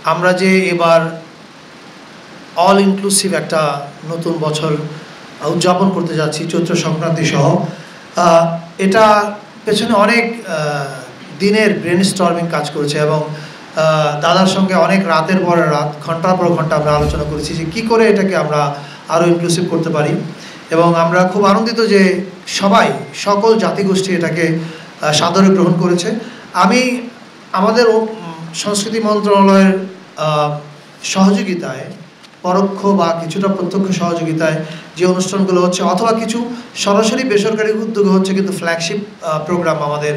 আমরা যে এবার অল ইনক্লুসিভ একটা নতুন বছর উদযাপন করতে যাচ্ছি চৈত্র সংক্রান্তি সহ, এটা পেছনে অনেক দিনের ব্রেনস্টর্মিং কাজ করেছে এবং দাদার সঙ্গে অনেক রাতের পর রাত, ঘন্টার পর ঘন্টা আমরা আলোচনা করেছি যে কী করে এটাকে আমরা আরও ইনক্লুসিভ করতে পারি। এবং আমরা খুব আনন্দিত যে সবাই, সকল জাতিগোষ্ঠী এটাকে সাদরে গ্রহণ করেছে। আমি আমাদের সংস্কৃতি মন্ত্রণালয়ের সহযোগিতায়, পরোক্ষ বা কিছুটা প্রত্যক্ষ সহযোগিতায় যে অনুষ্ঠানগুলো হচ্ছে, অথবা কিছু সরাসরি বেসরকারি উদ্যোগে হচ্ছে কিন্তু ফ্ল্যাগশিপ প্রোগ্রাম আমাদের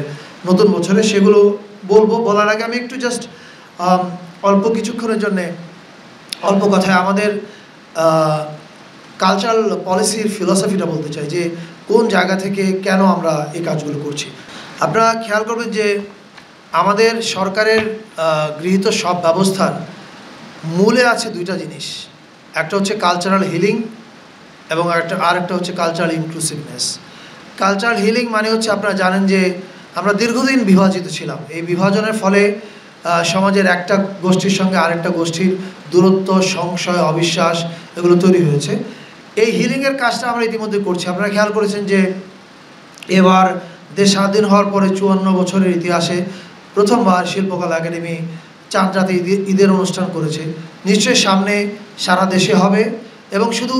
নতুন বছরে, সেগুলো বলার আগে আমি একটু জাস্ট অল্প কিছুক্ষণের জন্যে অল্প কথায় আমাদের কালচারাল পলিসির ফিলসফিটা বলতে চাই যে কোন জায়গা থেকে কেন আমরা এই কাজগুলো করছি। আপনারা খেয়াল করবেন যে আমাদের সরকারের গৃহীত সব ব্যবস্থার মূলে আছে দুইটা জিনিস, একটা হচ্ছে কালচারাল হিলিং এবং আরেকটা হচ্ছে কালচারাল ইনক্লুসিভনেস। কালচারাল হিলিং মানে হচ্ছে, আপনারা জানেন যে আমরা দীর্ঘদিন বিভাজিত ছিলাম। এই বিভাজনের ফলে সমাজের একটা গোষ্ঠীর সঙ্গে আরেকটা গোষ্ঠীর দূরত্ব, সংশয়, অবিশ্বাস এগুলো তৈরি হয়েছে। এই হিলিংয়ের কাজটা আমরা ইতিমধ্যে করছি। আপনারা খেয়াল করেছেন যে এবার দেশ স্বাধীন হওয়ার পরে 54 বছরের ইতিহাসে প্রথমবার শিল্পকলা একাডেমি চাঁদরাতে ঈদের অনুষ্ঠান করেছে। নিশ্চয়ই সামনে সারা দেশে হবে, এবং শুধু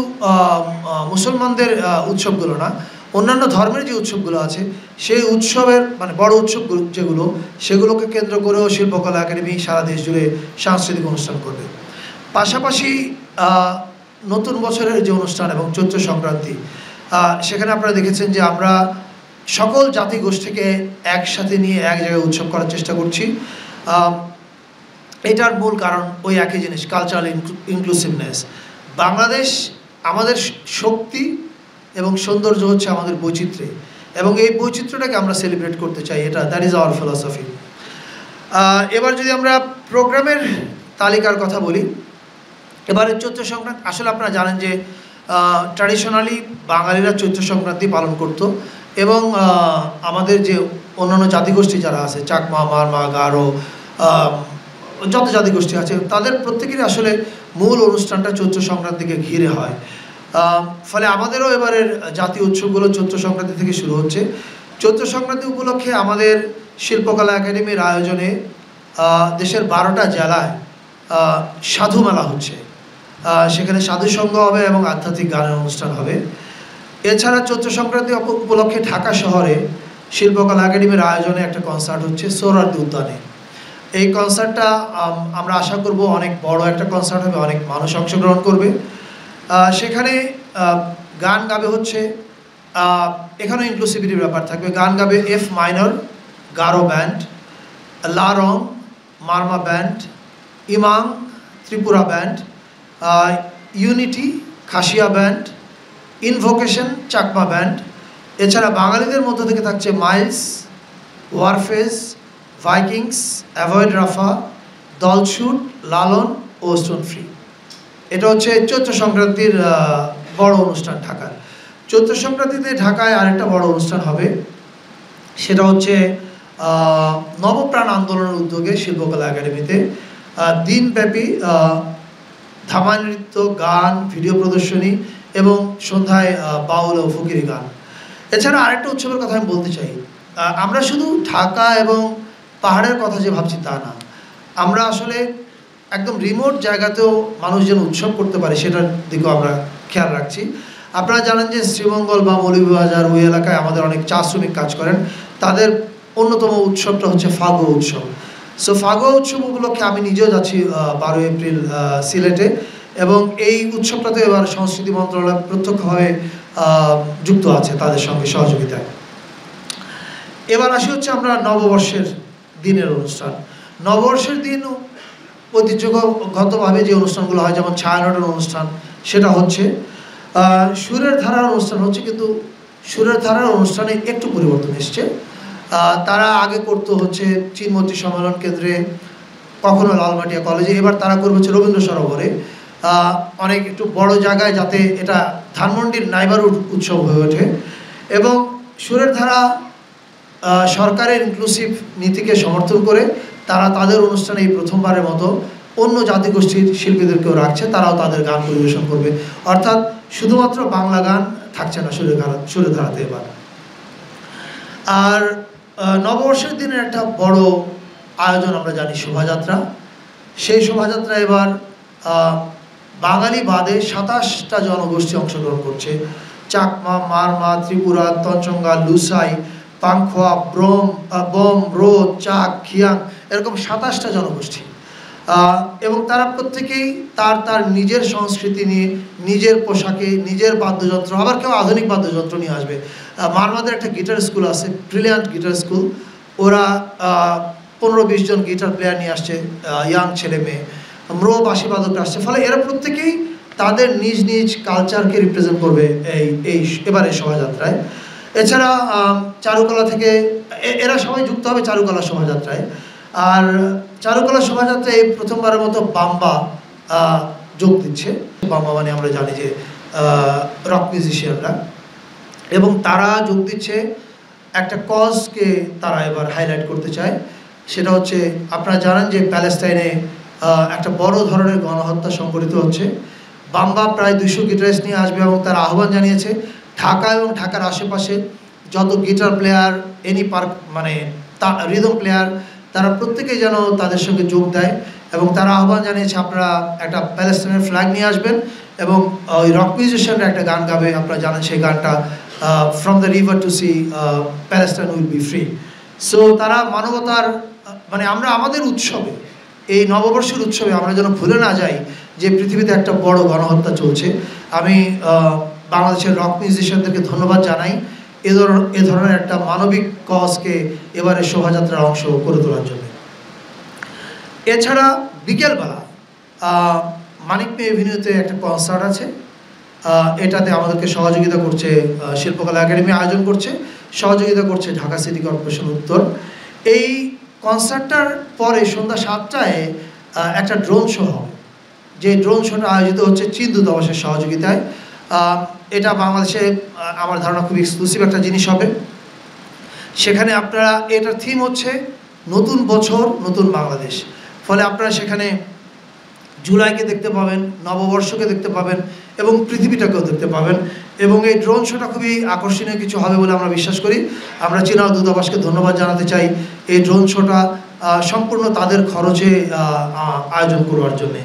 মুসলমানদের উৎসবগুলো না, অন্যান্য ধর্মের যে উৎসবগুলো আছে সেই উৎসবের মানে বড় উৎসবগুলো যেগুলো, সেগুলোকে কেন্দ্র করেও শিল্পকলা একাডেমি সারা দেশ জুড়ে সাংস্কৃতিক অনুষ্ঠান করবে। পাশাপাশি নতুন বছরের যে অনুষ্ঠান এবং চৈত্র সংক্রান্তি, সেখানে আপনারা দেখেছেন যে আমরা সকল জাতিগোষ্ঠীকে একসাথে নিয়ে এক জায়গায় উৎসব করার চেষ্টা করছি। এটার মূল কারণ ওই একই জিনিস, কালচারাল ইনক্লুসিভনেস। বাংলাদেশ আমাদের শক্তি এবং সৌন্দর্য হচ্ছে আমাদের বৈচিত্র্যে, এবং এই বৈচিত্র্যটাকে আমরা সেলিব্রেট করতে চাই। That is our philosophy. এবার যদি আমরা প্রোগ্রামের তালিকার কথা বলি, এবারের চৈত্র সংক্রান্তি, আসলে আপনারা জানেন যে ট্র্যাডিশনালি বাঙালিরা চৈত্র সংক্রান্তি পালন করত, এবং আমাদের যে অন্যান্য জাতিগোষ্ঠী যারা আছে, চাকমা, মারমা, গারো, যত জাতিগোষ্ঠী আছে, তাদের প্রত্যেকেরই আসলে মূল অনুষ্ঠানটা চৈত্র সংক্রান্তিকে ঘিরে হয়। ফলে আমাদেরও এবারের জাতীয় উৎসবগুলো চৈত্র সংক্রান্তি থেকে শুরু হচ্ছে। চৈত্র সংক্রান্তি উপলক্ষে আমাদের শিল্পকলা একাডেমির আয়োজনে দেশের 12টা জেলায় সাধু মেলা হচ্ছে। সেখানে সাধু সঙ্গ হবে এবং আধ্যাত্মিক গানের অনুষ্ঠান হবে। এছাড়া চৈত্র সংক্রান্তি উপলক্ষে ঢাকা শহরে শিল্পকলা একাডেমির আয়োজনে একটা কনসার্ট হচ্ছে সোহরাওয়ার্দী উদ্যানে। এই কনসার্টটা আমরা আশা করব অনেক বড় একটা কনসার্ট হবে, অনেক মানুষ অংশগ্রহণ করবে। সেখানে গান গাবে হচ্ছে, এখানেও ইনক্লুসিভিটির ব্যাপার থাকবে। গান গাবে F minor Garo band, La Rong Marma band, Imang Tripura band, unity Khasia band, invocation Chakma band. এছাড়া বাঙালিদের মধ্য থেকে থাকছে Miles, Warfaze, Vikings, Avoid Rafa, Dolchut, Lalon ও স্টোন ফ্রি। এটা হচ্ছে চৈত্র সংক্রান্তির বড় অনুষ্ঠান ঢাকার। চৈত্র সংক্রান্তিতে ঢাকায় আরেকটা বড় অনুষ্ঠান হবে, সেটা হচ্ছে নবপ্রাণ আন্দোলনের উদ্যোগে শিল্পকলা একাডেমিতে দিনব্যাপী ধামাই নৃত্য, গান, ভিডিও প্রদর্শনী এবং সন্ধ্যায় বাউল ও ফকিরি গান। এছাড়া আরেকটা উৎসবের কথা আমি বলতে চাই। আমরা শুধু ঢাকা এবং পাহাড়ের কথা যে ভাবছি তা না, আমরা আসলে একদম রিমোট জায়গাতেও মানুষ যেন উৎসব করতে পারে সেটার দিকেও আমরা খেয়াল রাখছি। আপনারা জানেন যে শ্রীমঙ্গল বা মৌলভীবাজার ওই এলাকায় আমাদের অনেক চা শ্রমিক কাজ করেন। তাদের অন্যতম উৎসবটা হচ্ছে ফাগুয়া উৎসব। সো ফাগুয়া উৎসব উপলক্ষে আমি নিজেও যাচ্ছি 12 এপ্রিল সিলেটে, এবং এই উৎসবটাতে এবার সংস্কৃতি মন্ত্রণালয় প্রত্যক্ষভাবে যুক্ত আছে তাদের সঙ্গে সহযোগিতায়। এবার আসি হচ্ছে আমরা নববর্ষের দিনের অনুষ্ঠান। নববর্ষের দিন ঐতিহ্যগতভাবে যে অনুষ্ঠানগুলো হয়, যেমন ছায়ানটের অনুষ্ঠান, সেটা হচ্ছে সুরের ধারার অনুষ্ঠান হচ্ছে, কিন্তু সুরের ধারার অনুষ্ঠানে একটু পরিবর্তন এসছে। তারা আগে করতো হচ্ছে চিনমতি সম্মেলন কেন্দ্রে, কখনো লালমাটিয়া কলেজে, এবার তারা করবে হচ্ছে রবীন্দ্র সরোবরে, অনেক একটু বড় জায়গায়, যাতে এটা ধানমন্ডির নাইবারহুড উৎসব হয়ে ওঠে। এবং সুরের ধারা সরকারের ইনক্লুসিভ নীতিকে সমর্থন করে তারা তাদের অনুষ্ঠানে এই প্রথমবারের মতো অন্য জাতিগোষ্ঠীর শিল্পীদেরকেও রাখছে, তারাও তাদের গান পরিবেশন করবে। অর্থাৎ শুধুমাত্র বাংলা গান থাকছে না সুরে ধারাতে এবার। আর নববর্ষের দিনের একটা বড় আয়োজন আমরা জানি, শোভাযাত্রা। সেই শোভাযাত্রা এবার বাঙালি বাদে ২৭টা জনগোষ্ঠী অংশগ্রহণ করছে। চাকমা, মারমা, ত্রিপুরা, তঞ্চঙ্গা, লুসাই, পাংখোয়া, বম, রো, চাক, খিয়াং, এরকম ২৭টা জনগোষ্ঠী। এবং তারা প্রত্যেকেই তার নিজের সংস্কৃতি নিয়ে, নিজের পোশাকে, নিজের বাদ্যযন্ত্র, আবার কেউ আধুনিক বাদ্যযন্ত্র নিয়ে আসবে। মারমাদের একটা গিটার স্কুল আছে, ব্রিলিয়ান্ট গিটার স্কুল। ওরা ১৫-২০ জন গিটার প্লেয়ার নিয়ে আসছে, ইয়াং ছেলে মেয়ে, ম্রো বাঁশি বাদকরা আসছে। ফলে এরা প্রত্যেকেই তাদের নিজ নিজ কালচারকে রিপ্রেজেন্ট করবে এবারে শোভাযাত্রায়। এছাড়া চারুকলা থেকে এরা সবাই যুক্ত হবে চারুকলা শোভাযাত্রায়। আর চারুকলা শোভাযাত্রায় প্রথমবারের মতো বাম্বা যোগ দিচ্ছে। বাম্বা মানে আমরা জানি যে রক মিউজিশিয়ানরা, এবং তারা যোগ দিচ্ছে একটা কজকে তারা এবার হাইলাইট করতে চায়। সেটা হচ্ছে, আপনারা জানেন যে প্যালেস্টাইনে একটা বড় ধরনের গণহত্যা সংঘটিত হচ্ছে। বাম্বা প্রায় 200 গিটারিস্ট নিয়ে আসবে এবং তারা আহ্বান জানিয়েছে ঢাকা এবং ঢাকার আশেপাশে যত গিটার প্লেয়ার, এনি পার্ক মানে রিদম প্লেয়ার, তারা প্রত্যেকেই যেন তাদের সঙ্গে যোগ দেয়। এবং তারা আহ্বান জানিয়েছে আপনারা একটা প্যালেস্টাইনের ফ্ল্যাগ নিয়ে আসবেন এবং ওই রক মিউজিশিয়ানরা একটা গান গাবে। আপনারা জানেন সেই গানটা, from the river to sea Palestine will be free. So তারা মানবতার মানে আমরা আমাদের উৎসবে, এই নববর্ষের উৎসবে আমরা যেন ভুলে না যাই যে পৃথিবীতে একটা বড় গণহত্যা চলছে। আমি বাংলাদেশের রক মিউজিশিয়ানদেরকে ধন্যবাদ জানাই এ ধরনের একটা মানবিক কজকে এবারে শোভাযাত্রার অংশ করে তোলার জন্য। এছাড়া বিকেলবেলা মানিক মে এভিনিউতে একটা কনসার্ট আছে। এটাতে আমাদেরকে সহযোগিতা করছে শিল্পকলা একাডেমি, আয়োজন করছে, সহযোগিতা করছে ঢাকা সিটি কর্পোরেশন উত্তর। এই কনসার্টটার পরে সন্ধ্যা ৭টায় একটা ড্রোন শো হবে, যে ড্রোন শোটা আয়োজিত হচ্ছে চীন দূতাবাসের সহযোগিতায়। এটা বাংলাদেশে আমার ধারণা খুব এক্সক্লুসিভ একটা জিনিস হবে। সেখানে আপনারা, এটার থিম হচ্ছে নতুন বছর নতুন বাংলাদেশ। ফলে আপনারা সেখানে জুলাইকে দেখতে পাবেন, নববর্ষকে দেখতে পাবেন এবং পৃথিবীটাকেও দেখতে পাবেন। এবং এই ড্রোন শোটা খুবই আকর্ষণীয় কিছু হবে বলে আমরা বিশ্বাস করি। আমরা চীনা দূতাবাসকে ধন্যবাদ জানাতে চাই এই ড্রোন শোটা সম্পূর্ণ তাদের খরচে আয়োজন করবার জন্যে।